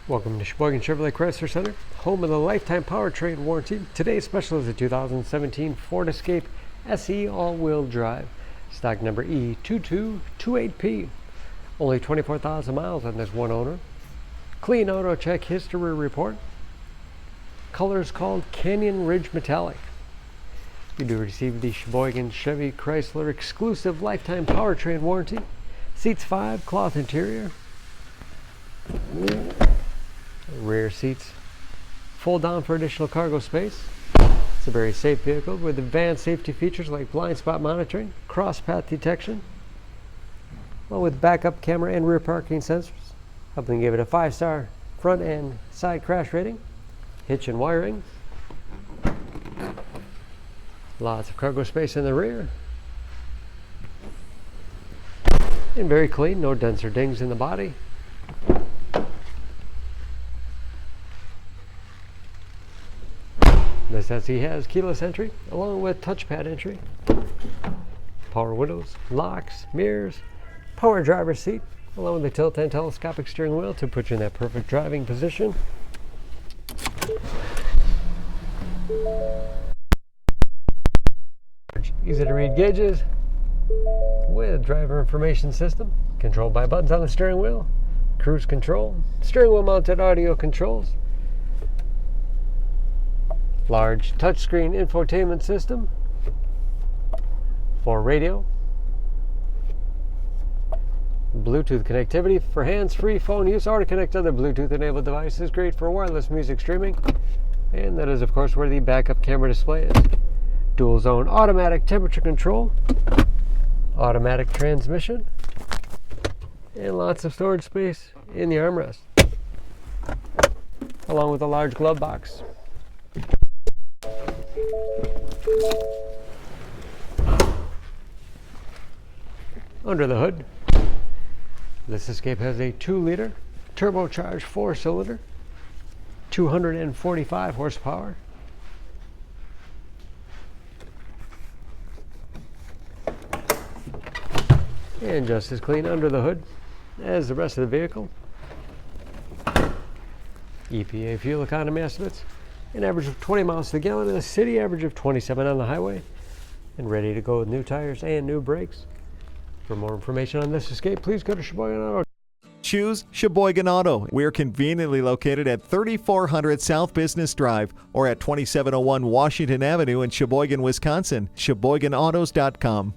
Welcome to Sheboygan Chevrolet Chrysler Center, home of the lifetime powertrain warranty. Today's special is the 2017 Ford Escape SE all-wheel drive, stock number E2228P. Only 24,000 miles on this one owner. Clean auto check history report. Color is called Canyon Ridge Metallic. You do receive the Sheboygan Chevy Chrysler exclusive lifetime powertrain warranty. Seats 5, cloth interior. Rear seats fold down for additional cargo space. It's a very safe vehicle with advanced safety features like blind spot monitoring, cross path detection, along with backup camera and rear parking sensors, helping give it a 5-star front and side crash rating. Hitch and wiring. Lots of cargo space in the rear. And very clean, no dents or dings in the body. This SE has keyless entry along with touchpad entry, power windows, locks, mirrors, power driver's seat, along with the tilt and telescopic steering wheel to put you in that perfect driving position. Easy to read gauges with driver information system, controlled by buttons on the steering wheel, cruise control, steering wheel mounted audio controls, large touchscreen infotainment system for radio, Bluetooth connectivity for hands-free phone use or to connect other Bluetooth enabled devices, great for wireless music streaming, and that is of course where the backup camera display is. Dual zone automatic temperature control, automatic transmission, and lots of storage space in the armrest, along with a large glove box. Under the hood, this Escape has a 2-liter turbocharged 4-cylinder, 245 horsepower. And just as clean under the hood as the rest of the vehicle. EPA fuel economy estimates, an average of 20 miles to the gallon in the city, average of 27 on the highway, and ready to go with new tires and new brakes. For more information on this Escape, please go to Sheboygan Auto. Choose Sheboygan Auto. We're conveniently located at 3400 South Business Drive or at 2701 Washington Avenue in Sheboygan, Wisconsin. SheboyganAutos.com.